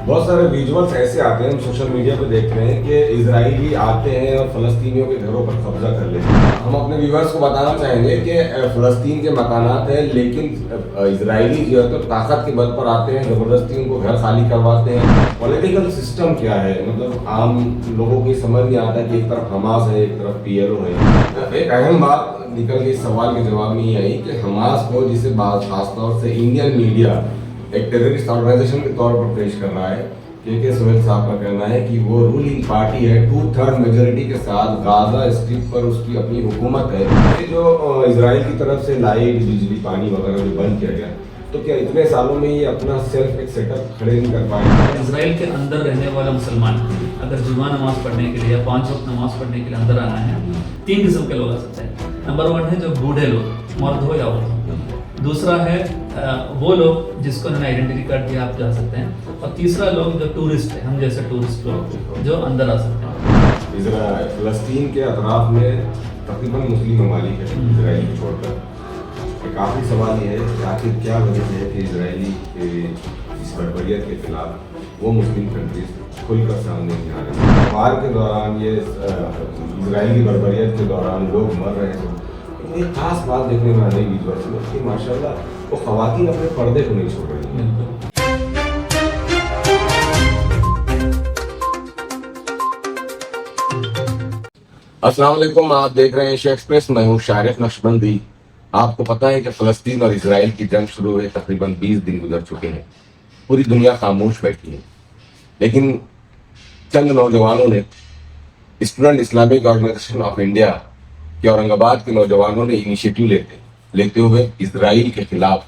بہت سارے ویژولس ایسے آتے ہیں، ہم سوشل میڈیا پہ دیکھ رہے ہیں کہ اسرائیلی آتے ہیں اور فلسطینیوں کے گھروں پر قبضہ کر لیتے ہیں. ہم اپنے ویورس کو بتانا چاہیں گے کہ فلسطین کے مکانات ہیں، لیکن اسرائیلی جو ہے تو طاقت کے بل پر آتے ہیں، زبردستی ان کو گھر خالی کرواتے ہیں. پولیٹیکل سسٹم کیا ہے، مطلب عام لوگوں کی سمجھ نہیں آتا کہ ایک طرف حماس ہے، ایک طرف پی ایل او ہے. ایک اہم بات نکل کے اس سوال کے جواب میں یہ آئی کہ حماس کو، جسے خاص طور سے انڈین میڈیا ایک ٹیررسٹ آرگنائزیشن کے طور پر پیش کر رہا ہے، کہ سہیل صاحب کا کہنا ہے کہ وہ رولنگ پارٹی ہے، 2/3 میجورٹی کے ساتھ غازہ اسٹرپ پر اس کی اپنی حکومت ہے. یہ جو اسرائیل کی طرف سے لائٹ، بجلی، پانی وغیرہ جو بند کیا گیا، تو کیا اتنے سالوں میں یہ اپنا سیلف ایک سیٹ اپ کھڑے نہیں کر پائے؟ اسرائیل کے اندر رہنے والا مسلمان اگر جمعہ نماز پڑھنے کے لیے یا 5 وقت نماز پڑھنے کے لیے اندر آنا ہے، 3 قسم کے لوگ آ سکتے ہیں. نمبر 1 ہے جو بوڑھے لوگ، مرد ہو یا عورت ہو. دوسرا ہے وہ لوگ جس کو انہوں نے آئیڈینٹی کارڈ دیا، آپ جا سکتے ہیں. اور تیسرا لوگ جو ٹورسٹ ہیں، ہم جیسے ٹورسٹ لوگ جو اندر آ سکتے ہیں. فلسطین کے اطراف میں تقریباً مسلم ممالک ہیں اسرائیل کو چھوڑ کر. ایک آخری سوال یہ ہے کہ آخر کیا وجہ ہے کہ اسرائیلی کے اس بربریت کے خلاف وہ مسلم کنٹریز کھل کر سامنے نہیں آ رہے ہیں؟ وار کے دوران، یہ اسرائیلی بربریت کے دوران لوگ مر رہے ہیں. ایک خاص بات دیکھنے میں آ رہی ہے کہ ماشاء اللہ وہ خواتین اپنے پردے کو نہیں چھوڑ رہی ہیں. السلام علیکم، آپ دیکھ رہے ہیں ایشیا ایکسپریس. میں ہوں شارق نقشبندی. آپ کو پتہ ہے کہ فلسطین اور اسرائیل کی جنگ شروع ہوئے تقریباً 20 دن گزر چکے ہیں. پوری دنیا خاموش بیٹھی ہے، لیکن چند نوجوانوں نے، Student Islamic Organisation of India کہ اورنگ آباد کے نوجوانوں نے انیشیٹو لیتے ہوئے اسرائیل کے خلاف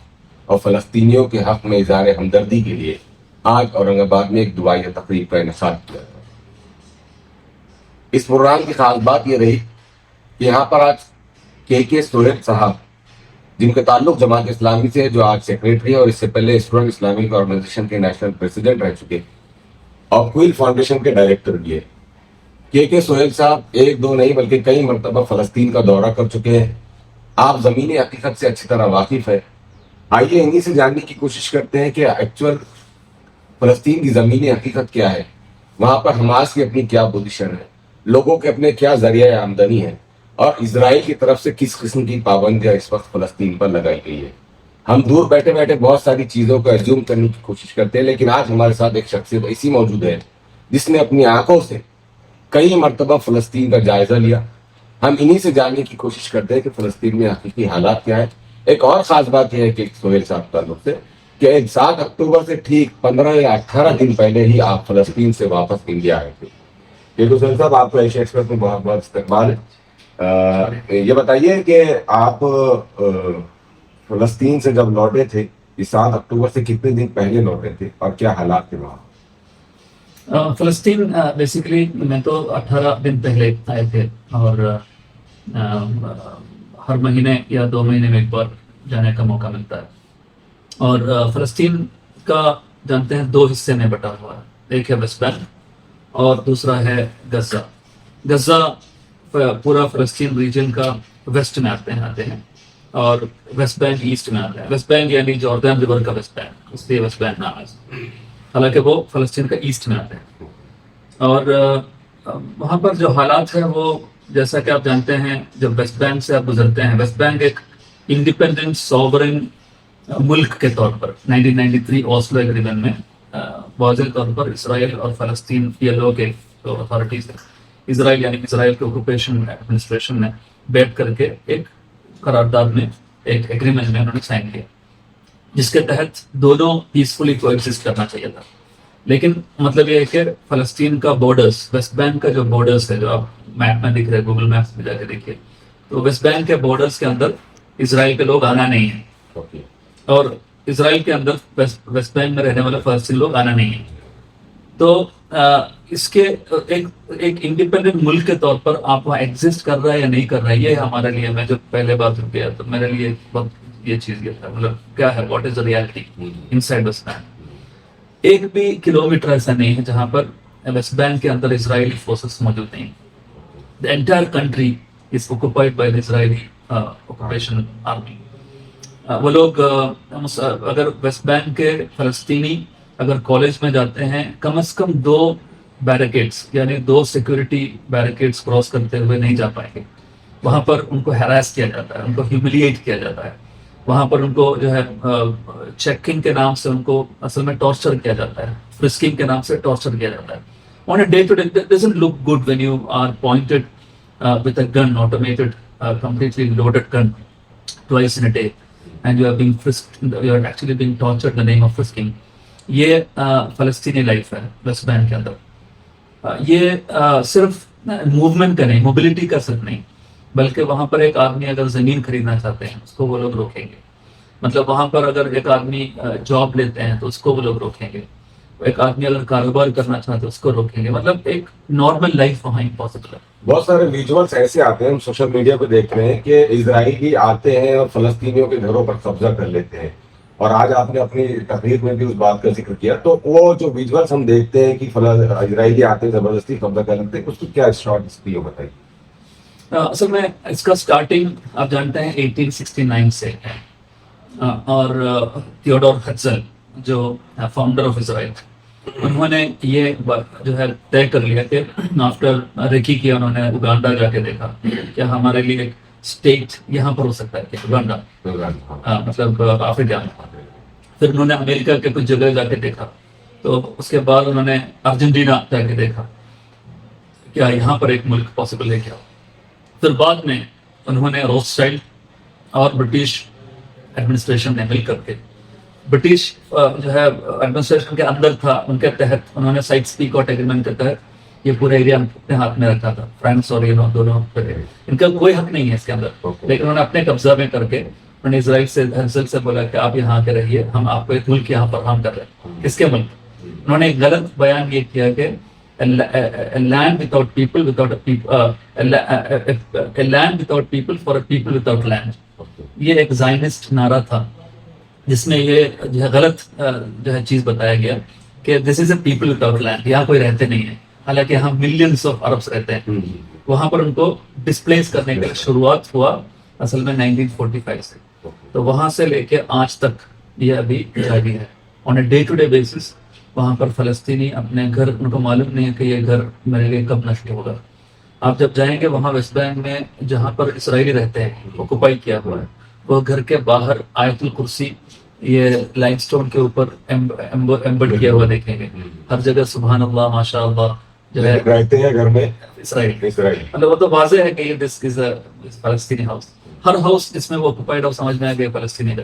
اور فلسطینیوں کے حق میں اظہار ہمدردی کے لیے آج اورنگ آباد میں ایک دعائیہ تقریب کا انعقاد کیا. اس پروگرام کی خاص بات یہ رہی کہ یہاں پر آج کے سہیل صاحب، جن کا تعلق جماعت اسلامی سے، جو آج سیکریٹری اور اس سے پہلے اسٹوڈنٹ اسلامک آرگنائزیشن کے نیشنل پریزیڈنٹ رہ چکے اور کوئل فاؤنڈیشن کے ڈائریکٹر بھی ہے. کے سہیل صاحب ایک دو نہیں بلکہ کئی مرتبہ فلسطین کا دورہ کر چکے ہیں. آپ زمینی حقیقت سے اچھی طرح واقف ہے. آئیے انہی سے جاننے کی کوشش کرتے ہیں کہ ایکچوئل فلسطین کی زمینی حقیقت کیا ہے، وہاں پر حماس کی اپنی کیا پوزیشن ہے، لوگوں کے اپنے کیا ذریعہ آمدنی ہے، اور اسرائیل کی طرف سے کس قسم کی پابندیاں اس وقت فلسطین پر لگائی گئی ہے. ہم دور بیٹھے بیٹھے بہت ساری چیزوں کو ایزیوم کرنے کی کوشش کرتے ہیں، لیکن آج ہمارے ساتھ ایک شخصیت ایسی موجود ہے جس نے اپنی آنکھوں سے کئی مرتبہ فلسطین کا جائزہ لیا. ہم انہی سے جاننے کی کوشش کرتے ہیں کہ فلسطین میں حقیقی حالات کیا ہے. ایک اور خاص بات یہ ہے کہ سہیل صاحب تعلق سے کہ 7 اکتوبر سے ٹھیک 15 یا 18 دن پہلے ہی آپ فلسطین سے واپس انڈیا آئے تھے. تو سہیل صاحب، آپ کو ایشیا ایکسپریس میں بہت بہت استقبال ہے. یہ بتائیے کہ آپ فلسطین سے جب لوٹے تھے، 7 اکتوبر سے کتنے دن پہلے لوٹے تھے اور کیا حالات تھے وہاں؟ فلسطین بیسیکلی میں تو 18 دن پہلے آئے تھے، اور ہر مہینے یا 2 مہینے میں ایک بار جانے کا موقع ملتا ہے. اور فلسطین کا جانتے ہیں 2 حصے میں بٹا ہوا ہے. ایک ہے ویسٹ بینک اور دوسرا ہے غزہ. غزہ پورا فلسطین ریجن کا ویسٹ میں آتے ہیں اور ویسٹ بینک ایسٹ میں آتا ہے. ویسٹ بینک یعنی جوردن ریور کا ویسٹ بینک، اس لیے ویسٹ بینک نام ہے، حالانکہ وہ فلسطین کا ایسٹ میں آتے ہیں. اور وہاں پر جو حالات ہیں وہ جیسا کہ آپ جانتے ہیں، جب ویسٹ بینک سے آپ گزرتے ہیں، ویسٹ بینک ایک انڈیپینڈنٹ سوورن ملک کے طور پر 1993 اوسلو ایگریمنٹ میں واضح طور پر اسرائیل اور فلسطین PLO کے جو اتھارٹیز ہیں، اسرائیل یعنی اسرائیل کے آکوپیشن ایڈمنسٹریشن نے بیٹھ کر کے ایک قرارداد میں، ایک ایگریمنٹ میں انہوں نے سائن کیا، جس کے تحت دونوں پیسفلی کو ایگزسٹ کرنا چاہیے تھا. لیکن مطلب یہ ہے کہ فلسطین کا بارڈرز، ویسٹ بینک کا جو بارڈرز ہے، جو آپ میپ میں دکھ رہے ہیں، گوگل میپس میں جا کے دیکھیے، تو ویسٹ بینک کے بارڈرز کے اندر اسرائیل کے لوگ آنا نہیں ہے، اور اسرائیل کے اندر ویسٹ بینک میں رہنے والے فلسطین لوگ آنا نہیں ہے. تو اس کے ایک انڈیپینڈنٹ ملک کے طور پر آپ وہاں ایگزسٹ کر رہا ہے یا نہیں کر رہا ہے، یہ ہمارے لیے، میں جو پہلے بار گیا تو میرے لیے وقت یہ چیز یہ تھا، مطلب کیا ہے، what is the reality inside West Bank. ایک بھی کلومیٹر ایسا نہیں ہے جہاں پر ویسٹ بینک کے اندر اسرائیلی فورسز موجود نہیں. The entire country is occupied by the Israeli occupation army. وہ لوگ اگر ویسٹ بینک کے فلسطینی اگر کالج میں جاتے ہیں کم از کم 2 بیریکیڈس یعنی 2 سیکورٹی بیریکیڈس کراس کرتے ہوئے نہیں جا پائیں گے. وہاں پر ان کو ہیراس کیا جاتا ہے, ان کو ہیوملیٹ کیا جاتا ہے, وہاں پر ان کو جو ہے چیکنگ کے نام سے ان کو اصل میں ٹارچر کیا جاتا ہے, فرسکنگ کے نام سے ٹارچر کیا جاتا ہے. On a day to day it doesn't look good when you are pointed with a gun, automated, completely loaded gun twice in a day, and you are being frisked, you are actually being tortured in the name of frisking. یہ فلسطینی life ہے waste bank کے اندر. یہ صرف movement کا نہیں, mobility کا صرف نہیں, بلکہ وہاں پر ایک آدمی اگر زمین خریدنا چاہتے ہیں اس کو وہ لوگ روکیں گے. مطلب وہاں پر اگر ایک آدمی جاب لیتے ہیں تو اس کو وہ لوگ روکیں گے. ایک آدمی اگر کاروبار کرنا چاہتے اس کو روکیں گے. مطلب ایک نارمل لائف وہاں امپاسبل ہے. بہت سارے ویژولس ایسے آتے ہیں, ہم سوشل میڈیا پہ دیکھ رہے ہیں کہ اسرائیلی آتے ہیں اور فلسطینیوں کے گھروں پر قبضہ کر لیتے ہیں, اور آج آپ نے اپنی تقریر میں بھی اس بات کا ذکر کیا. تو وہ جو ویژولس ہم دیکھتے ہیں کہ اسرائیلی آتے ہیں زبردستی قبضہ کر لیتے ہیں, اس کی کیا شارٹ ہسٹری ہے بتائیے. اصل میں اس کا سٹارٹنگ آپ جانتے ہیں 1869 سے ہے, اور تھیوڈور ہرزل جو فاؤنڈر آف اسرائیل, انہوں نے یہ جو ہے طے کر لیا کہ آفٹر ریکی کیا, انہوں نے اگانڈا جا کے دیکھا کہ ہمارے لیے ایک اسٹیٹ یہاں پر ہو سکتا ہے, کہ اگانڈا مطلب افریقہ میں. پھر انہوں نے امریکہ کے کچھ جگہ جا کے دیکھا, تو اس کے بعد انہوں نے ارجنٹینا جا کے دیکھا کیا یہاں پر ایک ملک پاسبل ہے کیا. پھر بعد میں انہوں نے روتشائلڈ اور برٹش ایڈمنسٹریشن نے مل کر کے, برٹش جو ہے ایڈمنسٹریشن کے اندر تھا, ان کے تحت انہوں نے سائٹس پیکوٹ ایگریمنٹ کے تحت یہ پورا ایریا اپنے ہاتھ میں رکھا تھا. فرانس اور یہ دونوں ان کا کوئی حق نہیں ہے اس کے اندر, لیکن انہوں نے اپنے قبضہ میں کر کے انہوں نے اسرائیل سے ہرزل سے بولا کہ آپ یہاں کے رہیے, ہم آپ کو ایک ملک یہاں فراہم کر رہے ہیں. کس کے ملک؟ انہوں نے ایک غلط بیان یہ کیا کہ land without people without land without people for a people without land. یہ ایک زائنسٹ نعرہ تھا جس میں یہ جو ہے غلط جو ہے چیز بتایا گیا کہ دس از اے پیپل وداؤٹ لینڈ, یہاں کوئی رہتے نہیں ہے, حالانکہ یہاں ملینس آف عربس رہتے ہیں. وہاں پر ان کو ڈسپلیس کرنے کی شروعات ہوا اصل میں 1945 سے, تو وہاں سے لے کے آج تک یہ ابھی جاری ہے. On a day to day basis وہاں پر فلسطینی اپنے گھر, ان کو معلوم نہیں ہے کہ یہ گھر میرے لیے کب نشٹ ہوگا. آپ جب جائیں گے وہاں ویسٹ بینک میں جہاں پر اسرائیلی رہتے ہیں, آکوپائی کیا ہوا ہے, وہ گھر کے باہر آیت الکرسی یہ لائم سٹون کے اوپر ایمبڈ کیا ہوا دیکھیں گے. ہر جگہ سبحان اللہ ماشاء اللہ جو ہے رہتے ہیں گھر میں اسرائیل. اسرائیل وہ تو واضح ہے کہ یہ دس از اے فلسطینی ہاؤس. ہر ہاؤس جس میں وہ آکوپائڈ ہاؤس سمجھ میں آ گیا فلسطینی گھر.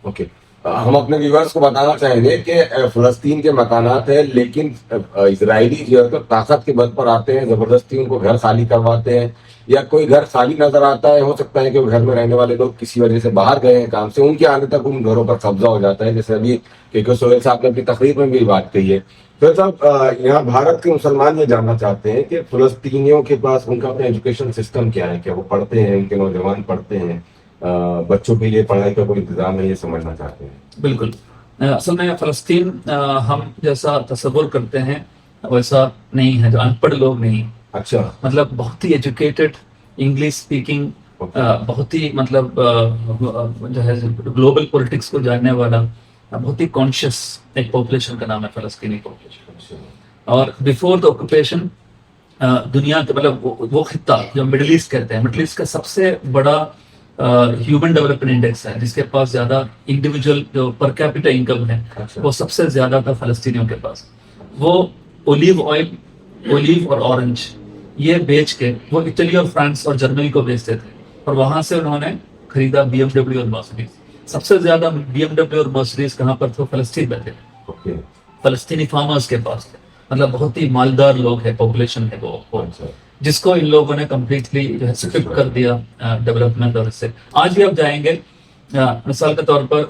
اوکے, ہم اپنے ویورز کو بتانا چاہیں گے کہ فلسطین کے مکانات ہیں, لیکن اسرائیلی جو ہے تو طاقت کے بل پر آتے ہیں, زبردستی ان کو گھر خالی کرواتے ہیں, یا کوئی گھر خالی نظر آتا ہے, ہو سکتا ہے کہ وہ گھر میں رہنے والے لوگ کسی وجہ سے باہر گئے ہیں کام سے, ان کے آنے تک ان گھروں پر قبضہ ہو جاتا ہے. جیسے ابھی کہ سہیل صاحب نے اپنی تقریر میں بھی بات کہی ہے. پھر صاحب یہاں بھارت کے مسلمان یہ جاننا چاہتے ہیں کہ فلسطینیوں کے پاس ان کا اپنا ایجوکیشن سسٹم کیا ہے, کیا وہ پڑھتے ہیں, ان کے نوجوان پڑھتے ہیں, بچوں کے لیے پڑھائی کا کوئی انتظام ہے, یہ سمجھنا چاہتے ہیں. بالکل, اصل میں فلسطین ہم جیسا تصور کرتے ہیں ویسا نہیں ہے, جو ان پڑھ لوگ نہیں. اچھا, مطلب بہت ہی ایجوکیٹڈ, انگلش اسپیکنگ, بہت ہی مطلب جو ہے گلوبل پولیٹکس کو جاننے والا, بہت ہی کانشیس ایک پاپولیشن کا نام ہے فلسطینی پاپولیشن. اور بیفور دا آکوپیشن دنیا کے مطلب وہ خطہ جو مڈل ایسٹ کہتے ہیں, مڈل ایسٹ کا سب سے بڑا ہیومن ڈیولپمنٹ انڈیکس ہے, جس کے پاس زیادہ انڈیویجول جو پر کیپٹا انکم ہے وہ سب سے زیادہ تھا فلسطینیوں کے پاس. وہ اولیو آئل, اولیو اور اورنج یہ بیچ کے وہ اٹلی اور فرانس اور جرمنی کو بیچتے تھے, اور وہاں سے انہوں نے خریدا BMW اور مرسڈیز. سب سے زیادہ BMW اور مرسڈیز کہاں پر تھے؟ فلسطین میں تھے, فلسطینی فارمرز کے پاس تھے. مطلب بہت ہی مالدار لوگ ہے, پاپولیشن ہے وہ, جس کو ان لوگوں نے کمپلیٹلی جو ہے سکرپٹ کر دیا ڈیولپمنٹ. اور اس سے آج بھی آپ جائیں گے مثال کے طور پر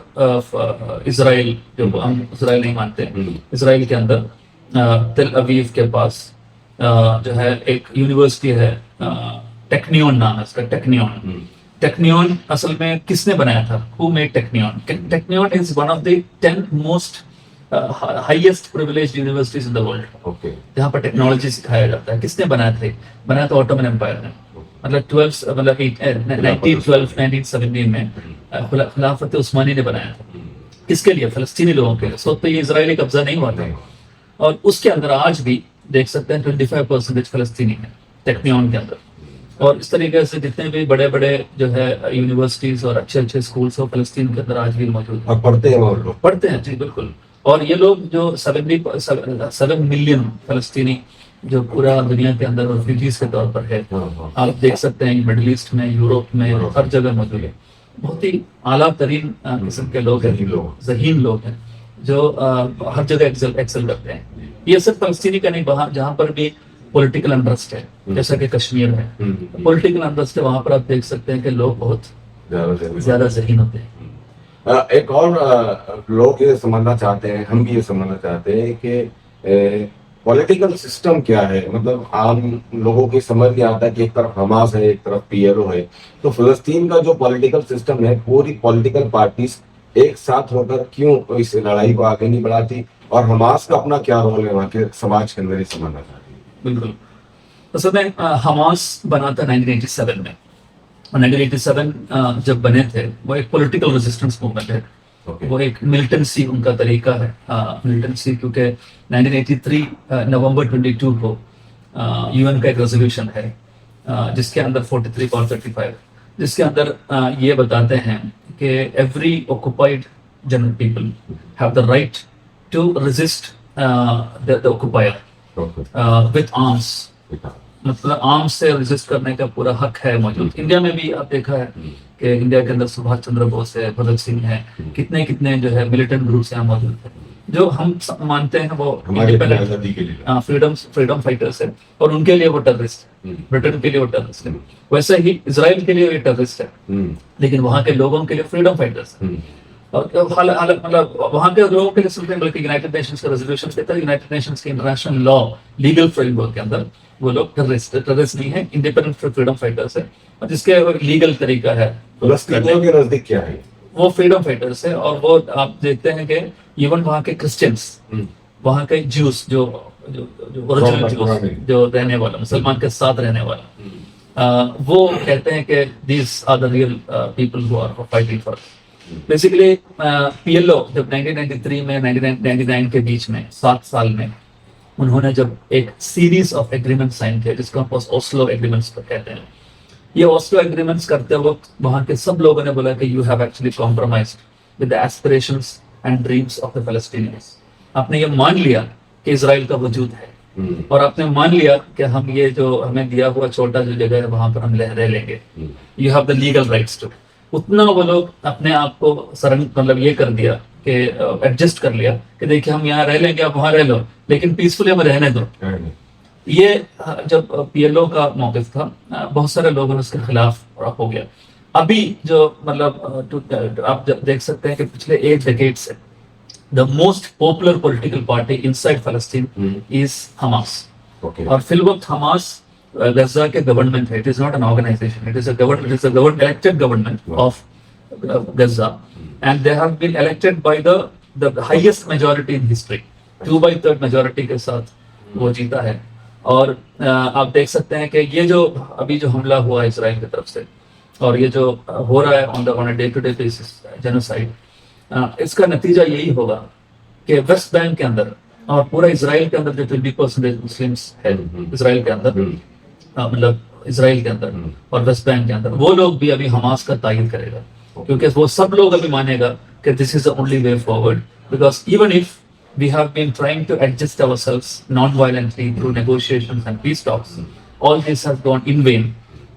اسرائیل, جو ہم اسرائیل نہیں مانتے, اسرائیل کے اندر تل اویو کے پاس جو ہے ایک یونیورسٹی ہے, ٹیکنیون نام ہے اس کا. ٹیکنیون اصل میں کس نے بنایا تھا؟ Who made ٹیکنیون؟ ٹیکنیون is one of the 10 most highest privileged universities in the world, جہاں پر ٹیکنالوجی سکھایا جاتا ہے. کس نے بنایا تھا؟ بنایا تو آٹومن امپائر نے. مطلب 1912 1917 میں خلافت عثمانی نے بنایا تھا. کس کے لیے؟ فلسطینی لوگوں کے لیے. اس وقت تو یہ اسرائیلی قبضہ نہیں ہوا تھا. اور اس کے اندر آج بھی دیکھ سکتے ہیں 25% فلسطینی ہیں ٹیکنیون کے اندر. اور اس طریقے سے جتنے بھی بڑے بڑے جو ہے یونیورسٹیز اور اچھے اچھے اسکولس ہو فلسطین کے اندر آج بھی موجود ہیں. اور پڑھتے ہیں وہ لوگ. پڑھتے ہیں جی بالکل. اور یہ لوگ جو 7 ملین فلسطینی جو پورا دنیا کے اندر ریفیوجیز کے طور پر ہے, آپ دیکھ سکتے ہیں مڈل ایسٹ میں, یوروپ میں, ہر جگہ موجود ہے. بہت ہی اعلیٰ ترین قسم کے لوگ ہیں, ذہین لوگ ہیں جو ہر جگہ ایکسل کرتے ہیں. یہ صرف فلسطینی کا نہیں, جہاں پر بھی پولیٹیکل انٹرسٹ ہے جیسا کہ کشمیر ہے, پولیٹیکل انٹرسٹ ہے, وہاں پر آپ دیکھ سکتے ہیں کہ لوگ بہت زیادہ ذہین ہوتے ہیں. ایک اور لوگ یہ سمجھنا چاہتے ہیں, ہم بھی یہ سمجھنا چاہتے ہیں کہ پولیٹیکل سسٹم کیا ہے. مطلب عام لوگوں کی سمجھ نہیں آتا کہ ایک طرف حماس ہے, ایک طرف PLO ہے. تو فلسطین کا جو پولیٹیکل سسٹم ہے, پوری پولیٹیکل پارٹیز ایک ساتھ ہو کر کیوں اس لڑائی کو آگے نہیں بڑھاتی, اور حماس کا اپنا کیا رول ہے وہاں کے سماج کے اندر, یہ سمجھنا چاہتے ہیں. بالکل. اصل میں حماس بنا تھا 1987 میں. 1987 جب بنے تھے, وہ ایک پولیٹیکل ریزسٹنس موومنٹ ہے. وہ ایک ملٹنسی ان کا طریقہ ہے, ملٹنسی, کیونکہ 1983 نومبر 22 کو UN کا ایک ریزولوشن ہے جس کے اندر 43.35, جس کے اندر یہ بتاتے ہیں کہ every occupied general people have the right to resist the occupier with arms. مطلب آرمس سے ریزسٹ کرنے کا پورا حق ہے موجود. انڈیا میں بھی آپ دیکھا ہے کہ انڈیا کے اندر سبھاش چندر بوس ہے, بھگت سنگھ ہے, کتنے جو ہے ملیٹنٹ گروپس یہاں موجود ہیں جو ہم مانتے ہیں وہ فریڈم فائٹرس ہے, اور ان کے لیے وہ ٹیررسٹ ہے. برٹن کے لیے وہ ٹیررسٹ ہے, ویسے ہی اسرائیل کے لیے یہ ٹیررسٹ ہے, لیکن وہاں کے لوگوں کے لیے فریڈم فائٹرس ہے. اور مطلب وہاں کے لوگوں کے لیے سمجھتے ہیں, بلکہ یونائٹڈ نیشنز کا ریزولوشن کہتا ہے, یونائٹڈ نیشنز کے international law legal frame work کے اندر وہ لوگ ٹیررسٹ نہیں ہے, انڈیپینڈنٹ فریڈم فائٹرس ہے, اور جس کے لیگل طریقہ ہے. فلسطینیوں کے نزدیک کیا ہے, وہ فریڈم فائٹرس ہے. اور وہ آپ دیکھتے ہیں کہ ایون وہاں کے کرسچنس, وہاں کے جوس جو اوریجنل جوس جو رہنے والا, مسلمان کے ساتھ رہنے والا, وہ کہتے ہیں کہ these are the real people who are fighting for. Basically PLO جب 1993 میں 1999 کے بیچ میں 7 سال میں انہوں نے جب ایک سیریز آف ایگریمنٹ سائن کیا, جس کو ہم اوسلو ایگریمنٹس کہتے ہیں. یہ اوسلو ایگریمنٹس کرتے وقت وہاں کے سب لوگوں نے بولا کہ you have actually compromised with the aspirations and dreams of the Palestinians. آپ نے یہ مان لیا کہ اسرائیل کا وجود ہے, اور آپ نے مان لیا کہ ہم یہ جو ہمیں دیا ہوا چھوٹا جو جگہ ہے وہاں پر ہم رہ لیں گے. You have the legal rights to. اتنا وہ لوگ اپنے آپ کو مطلب یہ کر دیا کہ ایڈجسٹ کر لیا کہ دیکھیں ہم یہاں رہ لیں گے, آپ وہاں رہ لو, لیکن پیسفلی ہمیں رہنے دو. یہ جب PLO کا موقف تھا, بہت سارے لوگوں نے اس کے خلاف ہو گیا. ابھی جو مطلب آپ دیکھ سکتے ہیں کہ پچھلے 8 ڈیکیڈ سے the most popular political party inside Palestine is Hamas. اور فی الوقت حماس غزہ کے گورنمنٹ ہے. It is not an organization. It is a elected government of Gaza, and they have been elected by the highest majority in history. 2/3 majority کے ساتھ وہ جیتا ہے. اور آپ دیکھ سکتے ہیں کہ یہ جو ابھی جو حملہ ہوا ہے اسرائیل کی طرف سے, اور یہ جو ہو رہا ہے on a day-to-day basis genocide, اس کا نتیجہ یہی ہوگا کہ ویسٹ بینک کے اندر اور پورا اسرائیل کے اندر جو 20% مسلمس ہے اسرائیل کے اندر, مطلب اسرائیل کے اندر اور ویسٹ بینک کے اندر, وہ لوگ بھی ابھی حماس کا تائید کرے گا, کیونکہ وہ سب لوگ ابھی مانے گا کہ دس از the only way forward, because even if we have been trying to adjust ourselves non-violently through negotiations and peace talks, all this has gone in vain.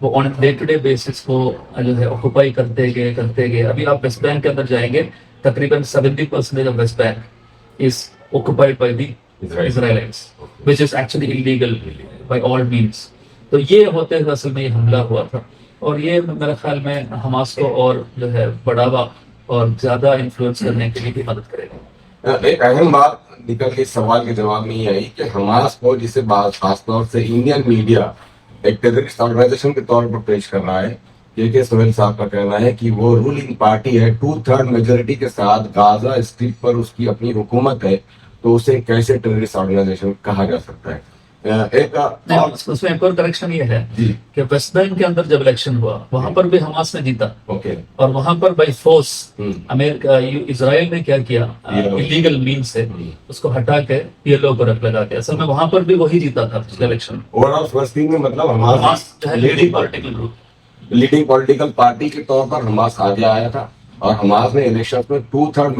وہ on a day-to-day basis کو جو ہے آکوپائی کرتے گئے. ابھی آپ waste bank کے اندر جائیں گے, تقریباً 70% of West Bank is occupied by the Israelites, which is actually illegal by all means. تو یہ ہوتے ہوئے اصل میں یہ حملہ ہوا تھا, اور یہ میرے خیال میں حماس کو اور جو ہے بڑھاوا اور زیادہ انفلوئنس کرنے کے لیے بھی مدد کرے گا. ایک اہم بات نکل کے سوال کے جواب میں یہ آئی کہ حماس کو جسے خاص طور سے انڈین میڈیا ایک ٹیررسٹ آرگنائزیشن کے طور پر پیش کر رہا ہے, کہ سہیل صاحب کا کہنا ہے کہ وہ رولنگ پارٹی ہے, 2/3 میجورٹی کے ساتھ غازہ اسٹرپ پر اس کی اپنی حکومت ہے, تو اسے کیسے ٹیررسٹ آرگنائزیشن کہا جا سکتا ہے. ایک نہیں، اور اس میں ایک اور کریکشن یہ ہے جی کہ ویسٹ بینک کے اندر جب الیکشن ہوا وہاں پر بھی حماس نے جیتا، اوکے اور وہاں پر بائی فورس ہم، امریکہ اسرائیل نے کیا کیا، یہ ایلیگل مین سے اس کو ہٹا کے PLO کو لگا دیا. اصل میں وہاں پر بھی وہی جیتا تھا پچھلے الیکشن میں. اوور آل فلسطین میں مطلب حماس حماس جو ہے leading political group. Leading political party کے طور پر حماس آگے آیا تھا، اور حماس نے الیکشن میں 2/3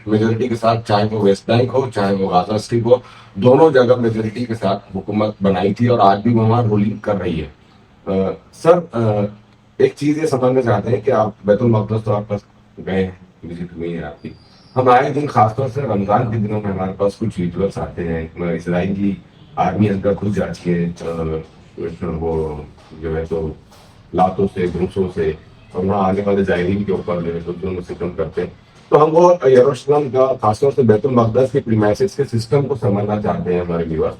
میجورٹی کے ساتھ، چاہے وہ ویسٹ بینک ہو چاہے وہ غازہ اسٹرپ ہو، دونوں جگہ میجورٹی کے ساتھ حکومت بنائی تھی، اور آج بھی وہ وہاں رولنگ کر رہی ہے. سر ایک چیز یہ سمجھنا چاہتے ہیں کہ آپ بیت المقدس تو آپ پاس گئے ہیں، وزٹ ہوئی ہے آپ کی. ہم آئے دن خاص طور سے رمضان کے دنوں میں ہمارے پاس کچھ ویژولس آتے ہیں. اسرائیل کی آرمی اندر خود جاتی ہے، وہ جو ہے تو لاتوں سے گھوسوں سے، اور وہاں آنے والے زائرین کے اوپر جو ہے تو ظلم و ستم کرتے ہیں. تو ہم وہ یروشلم کا خاص طور سے بیت المقدس کے پریمائسز کے سسٹم کو سمجھنا چاہتے ہیں ہمارے ویور،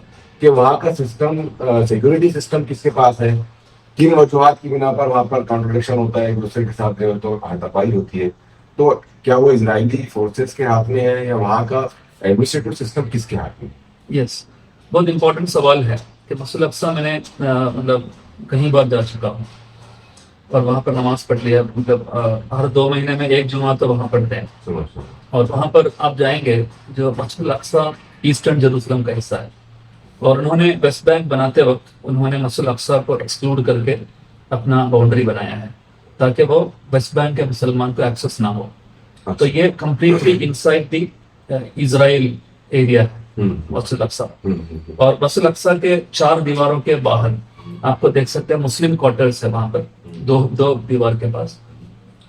کہ وہاں کا سسٹم، سیکورٹی سسٹم کس کے پاس ہے، کن وجوہات کی بنا پر وہاں پر کانٹرڈکشن ہوتا ہے، ایک دوسرے کے ساتھ جو ہے تو ہاتھاپائی ہوتی ہے. تو کیا وہ اسرائیلی فورسز کے ہاتھ میں ہے، یا وہاں کا ایڈمنسٹریٹو سسٹم کس کے ہاتھ میں؟ یس، بہت امپورٹنٹ سوال ہے کہ مسجد اقصیٰ میں نے مطلب کہیں بار جا چکا ہوں اور وہاں پر نماز پڑھ لیا. مطلب ہر 2 مہینے میں ایک جمعہ تو وہاں پڑھتے ہیں. سمجھتا ہوں. اور وہاں پر آپ جائیں گے، جو مسجد اقصیٰ ایسٹرن جیروسلم کا حصہ ہے، اور انہوں نے ویسٹ بینک بناتے وقت انہوں نے مسجد اقصیٰ کو ایکسکلوڈ کر کے اپنا باؤنڈری بنایا ہے تاکہ وہ ویسٹ بینک کے مسلمان کو ایکسس نہ ہو. تو یہ کمپلیٹلی انسائڈ دی اسرائیل ایریا ہے مسجد اقصیٰ. اور مسجد اقصیٰ کے 4 دیواروں کے باہر آپ کو دیکھ سکتے ہیں مسلم کوارٹرز ہے. وہاں پر دو دیوار کے پاس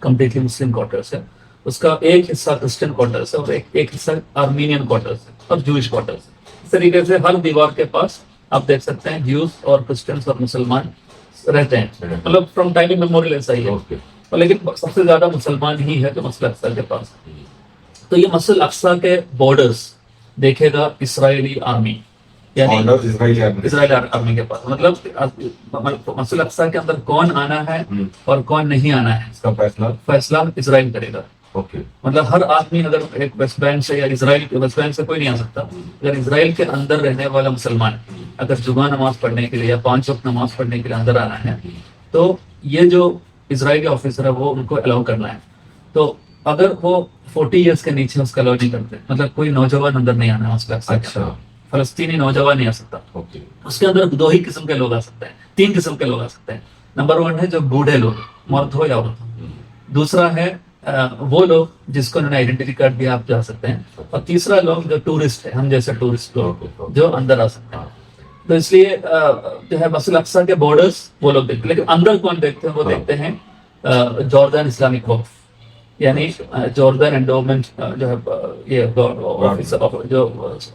کمپلیٹلی مسلم کوارٹرز ہے. اس کا ایک حصہ کرسچن کوارٹرز ہے اور ایک حصہ آرمینین کوارٹرز ہے اور جوئش کوارٹرز ہے. اس طریقے سے ہر دیوار کے پاس آپ دیکھ سکتے ہیں جیوز اور کرسچنس اور مسلمان رہتے ہیں. مطلب فرام ٹائم میموریل ایسا ہی ہے. لیکن سب سے زیادہ مسلمان ہی ہے جو مسجد اقصیٰ کے پاس. تو یہ مسجد اقصیٰ کے بارڈرز دیکھے گا اسرائیلی آرمی، یعنی اسرائیلی آرمی کے پاس. مطلب مسجد اقصیٰ کے اندر کون آنا ہے اور کون نہیں آنا ہے، اس کا فیصلہ اسرائیل کرے گا. مطلب ہر آدمی، اگر ایک ویسٹ بینک سے یا اسرائیل کے، ویسٹ بینک سے کوئی نہیں آ سکتا، اگر اسرائیل کے اندر رہنے والا مسلمان اگر جمعہ نماز پڑھنے کے لیے یا 5 وقت نماز پڑھنے کے لیے اندر آنا ہے تو یہ جو اسرائیلی آفیسر ہے وہ ان کو الاؤ کرنا ہے. تو اگر وہ 40 ایئرس کے نیچے اس کا الاؤ نہیں کرتے، مطلب کوئی نوجوان اندر نہیں آنا ہے اس کا. فلسطینی نوجوان نہیں آ سکتا. اس کے اندر 2 ہی قسم کے لوگ آ سکتے ہیں، 3 قسم کے لوگ آ سکتے ہیں. نمبر 1 ہے جو بوڑھے لوگ، مرد ہو یا عورت ہو. دوسرا ہے وہ لوگ جس کو انہوں نے آئیڈینٹی کارڈ دیا، آپ جا سکتے ہیں. اور تیسرا لوگ جو ٹورسٹ ہے، ہم جیسے ٹورسٹ لوگ جو اندر آ سکتے ہیں. تو اس لیے جو ہے مسجد اقصیٰ کے بارڈرز وہ لوگ دیکھتے ہیں. لیکن اندر کون دیکھتے ہیں؟ وہ دیکھتے ہیں جوردن اسلامک وقف، یعنی جوردن انڈومنٹ جو ہے یہ جو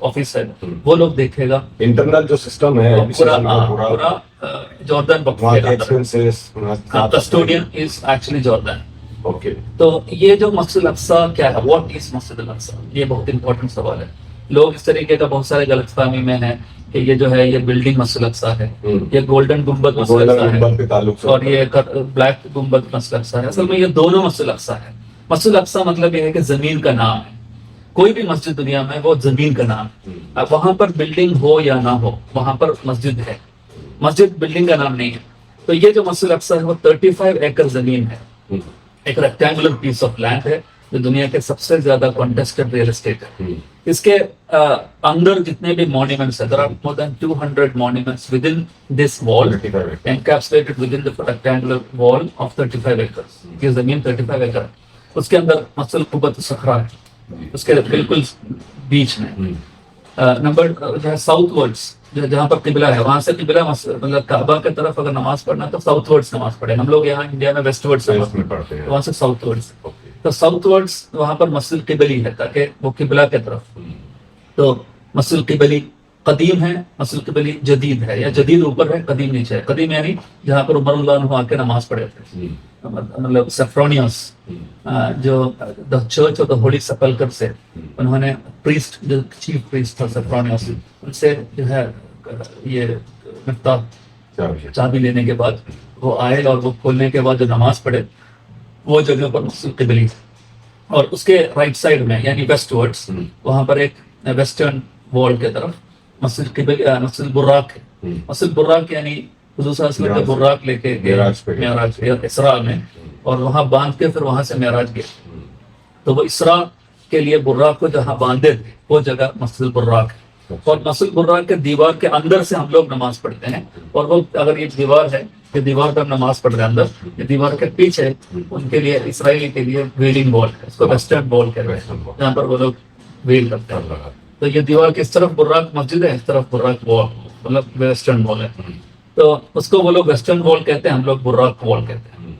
آفس ہے وہ لوگ دیکھے گا. انٹرنل جو سسٹم ہے پورا جوردن وقف کسٹوڈین از ایکچولی جوردن. تو یہ جو مسجد اقصیٰ کیا ہے، واٹ از مسجد اقصیٰ، یہ بہت امپورٹنٹ سوال ہے. لوگ اس طریقے کا بہت سارے غلط فہمی میں ہیں کہ یہ جو ہے یہ بلڈنگ مسجد اقصیٰ ہے، یہ گولڈن گنبد مسجد اقصیٰ ہے اور یہ بلیک گنبد مسجد اقصیٰ ہے. اصل میں یہ دونوں مسجد اقصیٰ ہے. مسجد اقصیٰ مطلب یہ ہے کہ زمین کا نام ہے. کوئی بھی مسجد دنیا میں وہ زمین کا نام ہے. اب وہاں پر بلڈنگ ہو یا نہ ہو، وہاں پر مسجد ہے. مسجد بلڈنگ کا نام نہیں ہے. تو یہ جو مسجد اقصیٰ ہے وہ 35 ایکڑ زمین ہے، ایک ریکٹینگولر پیس آف لینڈ ہے جو دنیا کے سب سے زیادہ کانٹیسٹڈ ریئل اسٹیٹ ہے. اس کے اندر جتنے بھی مونیومنٹس ہیں، there are more than 200 monuments within this wall encapsulated within the rectangular wall of 35 acres. یہ زمین 35 ایکڑ ہے. اس کے اندر مسجد قبۃ الصخرہ ہے، اس کے بالکل بیچ میں. نمبر جو ہے ساؤتھ ورڈس، جہاں پر قبلہ ہے وہاں سے قبلہ مطلب کعبہ کی طرف اگر نماز پڑھنا تو ساؤتھ ورڈس نماز پڑھے. ہم لوگ یہاں انڈیا میں ویسٹ ورڈس پڑھتے ہیں، وہاں سے ساؤتھ ورڈس. تو ساؤتھ ورڈس وہاں پر مسجد قبلی ہے تاکہ وہ قبلہ کی طرف. تو مسجد قبلی قدیم ہے، مسجد قبلی جدید ہے، یا جدید اوپر ہے قدیم نیچے ہے. قدیم یعنی جہاں پر عمر اللہ عنہ آ کے نماز پڑھے تھے، مطلب سیفرونیوس جو the church of the holy sepulchre سے انہوں نے پریسٹ، جو چیف پریسٹ تھا سیفرونیوس، ان سے جو ہے یہ مفتاح چابی لینے کے بعد وہ آئے اور وہ کھولنے کے بعد جو نماز پڑھے وہ جگہ پر مسجد قبلی. اور اس کے رائٹ سائڈ میں یعنی ویسٹ ورڈس وہاں پر ایک ویسٹرن وال کی طرف مسجد براق ہے. مسجد براق یعنی حضور صلی اللہ علیہ وسلم کے براق لے کے معراج اسراء میں, اور وہاں باندھ کے پھر وہاں سے معراج گئے. تو وہ اسراء کے لیے براق کو جہاں باندھے تھے وہ جگہ مسجد براق ہے. اور مسجد براق کے دیوار کے اندر سے ہم لوگ نماز پڑھتے ہیں. اور وہ اگر یہ دیوار ہے, یہ دیوار پر نماز پڑھ رہے ہیں اندر, یہ دیوار کے پیچھے ان کے لیے اسرائیلی کے لیے ویلنگ وال ہے, اس کو ویسٹرن وال کہتے ہیں, جہاں پر وہ لوگ ویل کرتے ہیں. تو یہ دیوار کی اس طرف براق مسجد ہے, اس طرف براق وال, مطلب ویسٹرن وال ہے. تو اس کو وہ لوگ ویسٹرن وال کہتے ہیں, ہم لوگ براق وال کہتے ہیں.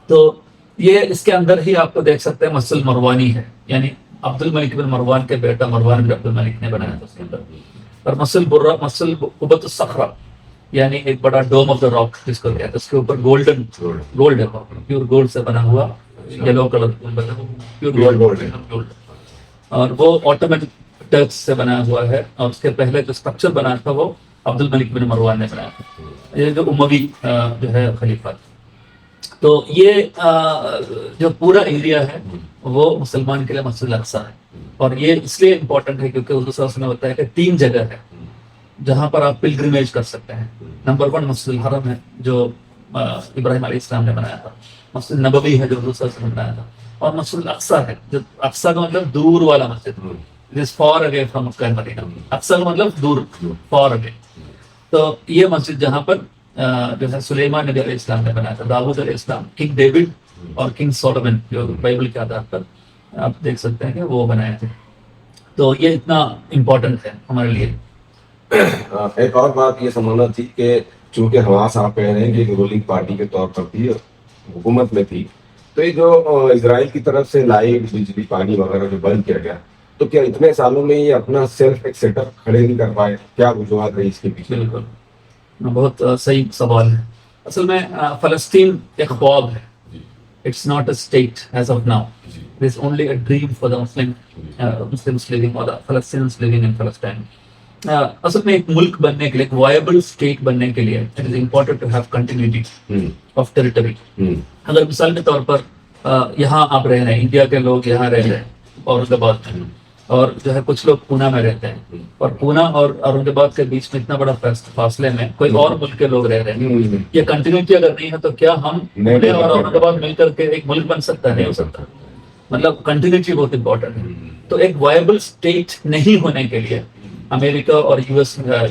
تو یہ اس کے اندر ہی آپ کو دیکھ سکتے ہیں مسجد مروانی ہے, یعنی عبد الملک بن مروان کے بیٹا مروان بن عبد الملک نے بنایا تھا اس کے اندر. اور مسجد قبۃ الصخرہ یعنی ایک بڑا ڈوم آف دا راک جس کو کہتے ہیں, اس کے اوپر گولڈ ہے, پیور گولڈ سے بنا ہوا, یلو کلر پیور گولڈ, اور وہ آٹومیٹک ٹچ سے بنا ہوا ہے. اور اس کے پہلے جو اسٹرکچر بنا تھا وہ عبد الملک بن مروان نے بنایا تھا, یہ جو اموی جو ہے خلیفہ. تو یہ جو پورا ایریا ہے وہ مسلمان کے لیے مسجد الاقصیٰ ہے. اور یہ اس لیے امپورٹنٹ ہے کیونکہ حضور صلی اللہ علیہ وسلم نے بتایا کہ 3 جگہ ہے جہاں پر آپ پلگرمیج کر سکتے ہیں. نمبر 1 مسجد الحرم ہے جو ابراہیم علیہ السلام نے بنایا تھا. مسجد نبوی ہے جو حضور صلی اللہ علیہ وسلم نے بنایا تھا. اور مسجد الاقصیٰ ہے جو اقصیٰ کا مطلب دور والا مسجد, it is far away from Makkah and Medina. Aqsa کا مطلب دور, far away. تو یہ مسجد جہاں پر جو ہے سلیمان نبی علیہ السلام نے بنایا تھا, داؤد علیہ السلام, کنگ ڈیوڈ اور کنگ سولومن جو بائبل کے آدھار پر آپ دیکھ سکتے ہیں کہ وہ بنائے تھے. تو یہ اتنا امپورٹنٹ ہے ہمارے لیے. ایک اور بات یہ سمجھنا تھی کہ چونکہ حماس آپ کہہ رہے ہیں کہ رولنگ پارٹی کے طور پر تھی, حکومت میں تھی, تو یہ جو اسرائیل کی طرف سے لائٹ بجلی پانی وغیرہ جو بند کیا گیا, تو کیا اتنے سالوں میں یہ اپنا سیلف ایک سیٹ اپ کھڑے نہیں کر پائے؟ کیا وجوہات رہی اس کے پیچھے؟ بالکل بہت صحیح سوال ہے. اصل میں فلسطین ایک خواب ہے, it's not a state as of now, it is only a dream for the Muslims living اور فلسطینیانس لیونگ ان فلسطین. اصل میں ایک ملک بننے کے لیے, ایک وائبل اسٹیٹ بننے کے لیے it is important to have continuity of territory. اگر مثال کے طور پر یہاں آپ رہ رہے ہیں, انڈیا کے لوگ یہاں رہ رہے ہیں اورنگ آباد میں, اور جو ہے کچھ لوگ پونا میں رہتے ہیں, اور پونا اور اورنگ آباد کے بیچ میں اتنا بڑا فاصلے میں کوئی اور ملک کے لوگ رہ رہے ہیں. یہ کنٹینیوٹی اگر نہیں ہے تو کیا ہم پونے اور اورنگ آباد مل کر کے ایک ملک بن سکتا ہے؟ نہیں ہو سکتا. مطلب کنٹینیوٹی بہت امپورٹنٹ ہے. تو ایک وائبل اسٹیٹ نہیں ہونے کے لیے امریکہ اور یو ایس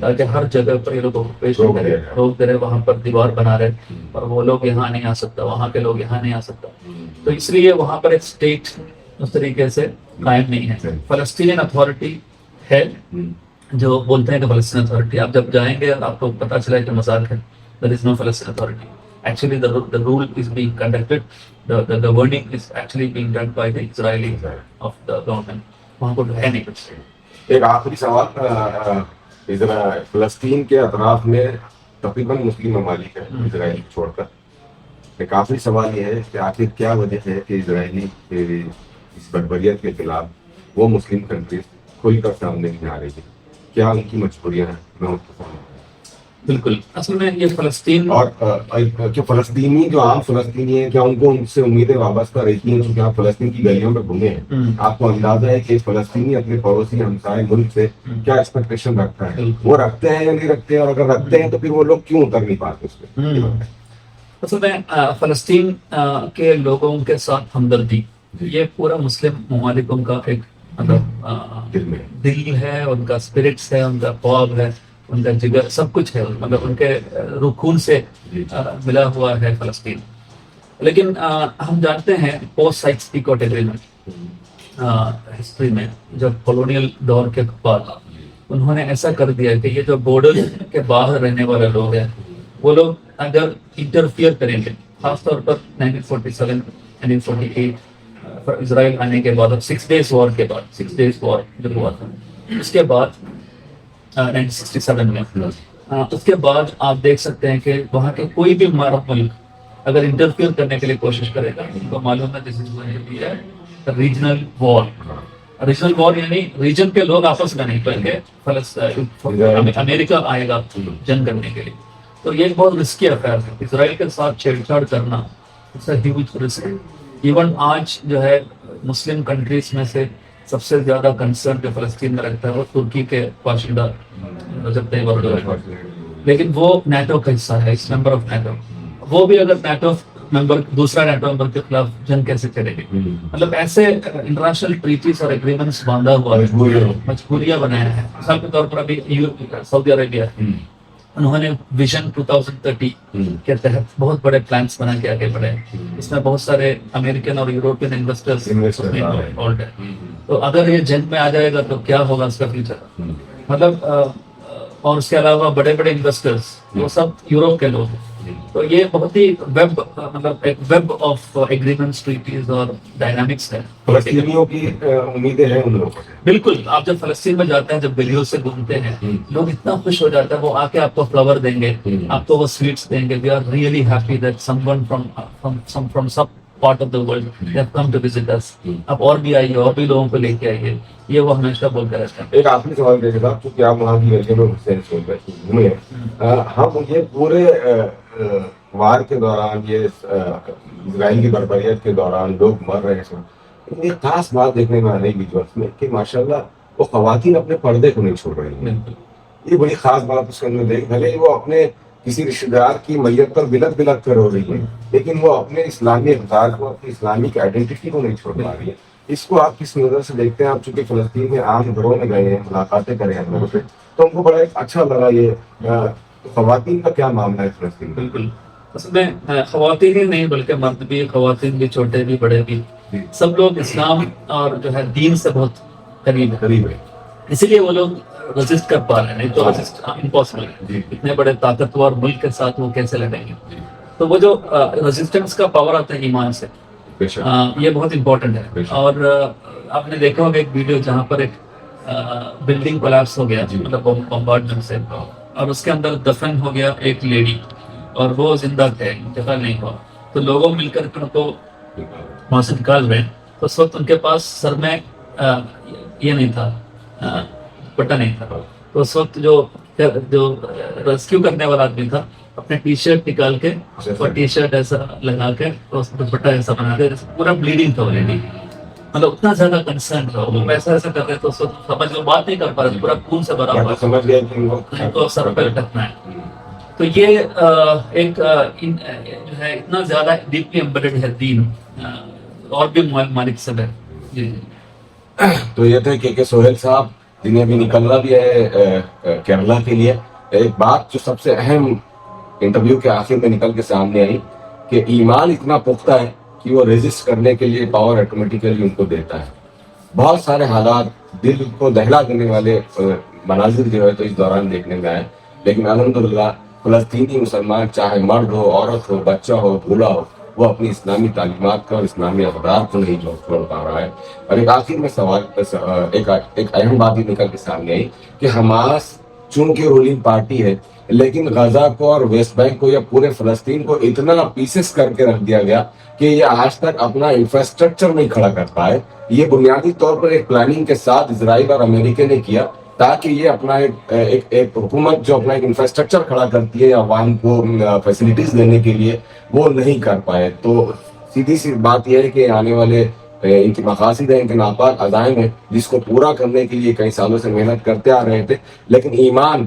تاکہ ہر جگہ پر یہ لوگ روک دے رہے, وہاں پر دیوار بنا رہے, اور وہ لوگ یہاں نہیں آ سکتا, وہاں کے لوگ یہاں نہیں آ سکتا. تو اس لیے وہاں پر ایک اسٹیٹ اس طریقے سے قائم نہیں ہے. فلسطینین اتھارٹی ہے جو بولتے ہیں کہ فلسطین اتھارٹی, آپ جب جائیں گے آپ کو پتہ چلا کہ مذاق ہے, there is no Palestine Authority. Actually the rule is being conducted, the governing is actually being done by the Israeli of the government. وہاں کو ہے نہیں کچھ. ایک آخری سوال, فلسطین کے اطراف میں تقریباً مسلم ممالک ہیں اسرائیل چھوڑ کر. ایک آخری سوال یہ ہے کہ آخر کیا وجہ ہے کہ اسرائیلی اس بربریت کے خلاف وہ مسلم کنٹریز کھل کر سامنے نہیں آ رہی ہیں؟ کیا ان کی مجبوریاں ہیں؟ میں ان کو سمجھوں. بالکل, اصل میں یہ فلسطین اور کہ فلسطینی جو عام فلسطینی ہیں, کیا ان کو ان سے امیدیں وابستہ رہتی ہیں؟ کیونکہ آپ فلسطین کی گلیوں میں گھومے ہیں, آپ کو اندازہ ہے کہ فلسطینی اپنے پڑوسی ہمسائے ملک سے کیا ایکسپیکٹیشن رکھتا ہے, وہ رکھتے ہیں یا نہیں رکھتے ہیں, اور اگر رکھتے ہیں تو پھر وہ لوگ کیوں اتر نہیں پاتے اس پہ؟ اصل میں فلسطین کے لوگوں کے ساتھ ہمدردی یہ پورا مسلم ممالکوں کا ایک مطلب دل ہے, ان کا اسپرٹس ہے, ان کا خواب ہے, ان کا جگر, سب کچھ ہے, مطلب ان کے روح خون سے ملا ہوا ہے فلسطین. لیکن ہم جانتے ہیں پوسٹ سائکس پیکوٹ ایگریمنٹ ہسٹری میں جب کولونیل دور کے بعد انہوں نے ایسا کر دیا کہ یہ جو بارڈر کے باہر رہنے والے لوگ ہیں وہ لوگ اگر انٹرفیئر کریں گے, خاص طور پر 1947 1948 اسرائیل آنے کے بعد, 6 days وار کے بعد, 6 days وار جو ہوا تھا اس کے بعد 1967 میں, اس کے بعد آپ دیکھ سکتے ہیں کہ وہاں کے کوئی بھی عرب ملک اگر انٹرفیئر کرنے کے لیے کوشش کرے گا ان کو معلوم ہے this is going to be a regional war. Regional war یعنی ریجن کے لوگ آپس میں نہیں بلکہ امریکہ آئے گا جنگ کرنے کے لیے. تو یہ ایک بہت رسکی افیئر ہے. اسرائیل کے ساتھ چھیڑ چھاڑ کرنا it's a huge risk. Even آج جو ہے مسلم کنٹریز میں سے سب سے زیادہ کنسرن جو فلسطین میں رکھتا ہے وہ ترکی کے باشندہ رجب طیب اردوغان، لیکن وہ نیٹو کا حصہ ہے، اس ممبر آف نیٹو. وہ بھی اگر نیٹو ممبر دوسرا نیٹو ممبر کے خلاف جنگ کیسے کرے گی؟ مطلب ایسے انٹرنیشنل ٹریٹیز اور ایگریمنٹس باندھا ہوا ہے، مجبوریاں بنایا ہے. مثال کے طور پر ابھی سعودی عربیہ انہوں نے ویژن 2030 کے تحت بہت بڑے پلانس بنا کے آگے بڑھے. اس میں بہت سارے امریکن اور یوروپین انویسٹرز انوالوڈ ہیں. تو اگر یہ جنگ میں آ جائے گا تو کیا ہوگا اس کا فیوچر؟ مطلب اور اس کے علاوہ بڑے بڑے انویسٹرز وہ سب یوروپ کے لوگ ہیں. تو یہ بہت ہی مطلب ایک ویب آف ایگریمنٹس، ٹریٹیز اور ڈائنامکس ہے. فلسطینیوں کی امیدیں ہیں ان لوگوں سے. بالکل. آپ جب فلسطین میں جاتے ہیں، جب گلیوں سے گھومتے ہیں، لوگ اتنا خوش ہو جاتے ہیں، وہ آ کے آپ کو فلاور دیں گے، آپ کو وہ سویٹس دیں گے. We are really happy that someone from some part of the world they have come to visit us. آپ اور بھی آئیے، اور بھی لوگوں کو لے کے آئیے. یہ وہ ہمیشہ بولتے رہتے ہیں. ایک آخری سوال دیکھے صاحب، چونکہ آپ وہاں کی ایریا میں گھومے ہیں، ہم یہ پورے وار کے دوران، یہ اسرائیل کی بربریت کے دوران لوگ مر رہے ہیں، ایک خاص بات دیکھنے میں آ رہی ویژوئلس میں کہ ماشاءاللہ وہ خواتین اپنے پردے کو نہیں چھوڑ رہی ہیں. یہ بڑی خاص بات اس کے اندر دیکھ، بھلے ہی وہ اپنے کسی رشتے دار کی میت پر بلک بلک کر ہو رہی ہے، لیکن وہ اپنے اسلامی اقدار کو، اپنی اسلامک آئیڈینٹی کو نہیں چھوڑ پا رہی ہے. اس کو آپ کس نظر سے دیکھتے ہیں؟ آپ چونکہ فلسطین میں عام گھروں میں گئے ہیں، ملاقاتیں کرے ہیں لوگوں سے، تو ہم کو بڑا ایک اچھا لگا. یہ خواتین کا کیا معاملہ ہے فلسطین میں؟ بالکل. اصل میں خواتین ہی نہیں بلکہ مرد بھی، خواتین بھی، چھوٹے بھی، بڑے بھی، سب لوگ اسلام اور جو ہے دین سے بہت قریب ہے. اسی لیے وہ لوگ رجسٹ کر پا رہے ہیں، نہیں تو رجسٹ امپاسبل ہے. اتنے بڑے طاقتور ملک کے ساتھ وہ کیسے لڑیں گے؟ تو وہ جو ریزسٹنس کا پاور آتا ہے ایمان سے، یہ بہت امپورٹنٹ ہے. اور آپ نے دیکھا ہوگا ایک ویڈیو جہاں پر ایک بلڈنگ کولیپس ہو گیا، مطلب بمبارڈمنٹ سے، اور اس کے اندر دفن ہو گیا ایک لیڈی، اور وہ زندہ تھے، انتقال نہیں ہوا. تو لوگوں مل کر ان کو وہاں سے نکال رہے ہیں. تو اس وقت ان کے پاس سر میں یہ نہیں تھا، پٹا نہیں تھا. تو اس وقت جو ریسکیو کرنے والا آدمی تھا، اپنے ٹی شرٹ نکال کے اور ٹی شرٹ ایسا لگا کے دوپٹہ ایسا بنا کے، پورا بلیڈنگ تھا آلریڈی. مطلب اتنا زیادہ کنسرن تھا، وہ ایسا ایسا کر رہے. تو اس وقت سمجھ وہ بات نہیں کر پا رہے، پورا خون سے بھرا ہوا سمجھ گیا کہ ان کو سر پہ لٹکنا ہے. تو یہ ایک جو ہے اتنا زیادہ ڈیپلی ایمبیڈڈ ہے دین، اور بھی ممالک سے ہے. جی جی. تو یہ تھے کہ سہیل صاحب، جنہیں ابھی نکلنا بھی ہے کیرلا کے لیے. ایک بات جو سب سے اہم انٹرویو کے آخر میں نکل کے سامنے آئی کہ ایمان اتنا پختہ ہے کہ وہ ریزسٹ کرنے کے لیے پاور آٹومیٹیکلی ان کو دیتا ہے. بہت سارے حالات، دل کو دہلا دینے والے مناظر جو ہے تو اس دوران دیکھنے میں آئے، لیکن الحمدللہ فلسطینی مسلمان، چاہے مرد ہو، عورت ہو، بچہ ہو، بوڑھا ہو، وہ اپنی اسلامی تعلیمات کا اور اسلامی اقدار کو نہیں چھوڑ پا رہا ہے. اور ایک آخر میں سوال، ایک اہم بات یہ نکل کے سامنے آئی کہ حماس چونکہ رولنگ پارٹی ہے، لیکن غزہ کو اور ویسٹ بینک کو یا پورے فلسطین کو اتنا پیسز کر کے رکھ دیا گیا کہ یہ آج تک اپنا انفراسٹرکچر نہیں کھڑا کر پائے. یہ بنیادی طور پر ایک پلاننگ کے ساتھ اسرائیل اور امریکہ نے کیا تاکہ یہ اپنا ایک حکومت جو اپنا ایک انفراسٹرکچر کھڑا کرتی ہے عوام کو فیسلٹیز دینے کے لیے، وہ نہیں کر پائے. تو سیدھی سی بات یہ ہے کہ آنے والے ان کی مقاصد ہیں، ان کے ناپاک عزائم ہیں، جس کو پورا کرنے کے لیے کئی سالوں سے محنت کرتے آ رہے تھے، لیکن ایمان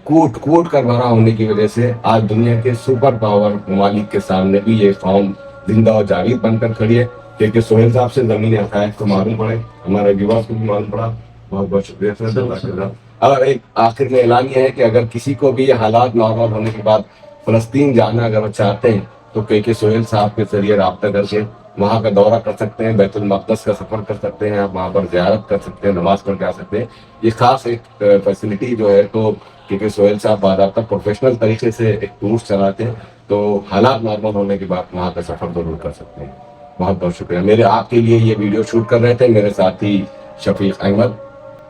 کوٹ کر بھرا ہونے کی وجہ سے آج دنیا کے سپر پاور ممالک کے سامنے بھی یہ قوم زندہ و جاوید بن کر کھڑی ہے. کہ سہیل صاحب سے زمین عقائد کو معلوم پڑے، ہمارے ویورز کو بھی معلوم پڑا. بہت بہت شکریہ سر. اور ایک آخر میں اعلان یہ ہے کہ اگر کسی کو بھی یہ حالات نارمل ہونے کے بعد فلسطین جانا اگر وہ چاہتے ہیں تو کہ سہیل صاحب کے ذریعے رابطہ کر کے وہاں کا دورہ کر سکتے ہیں، بیت المقدس کا سفر کر سکتے ہیں، آپ وہاں پر زیارت کر سکتے ہیں، نماز پڑھ کے آ سکتے ہیں. یہ خاص ایک فیسلٹی جو ہے تو کیونکہ سہیل صاحب باضابطہ پروفیشنل طریقے سے ایک ٹورس چلاتے ہیں، تو حالات نارمل ہونے کے بعد وہاں کا سفر ضرور کر سکتے ہیں. بہت بہت شکریہ. میرے آپ کے لیے یہ ویڈیو شوٹ کر رہے تھے میرے ساتھی شفیق احمد،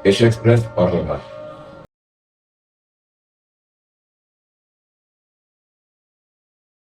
ایشیا ایکسپریس اور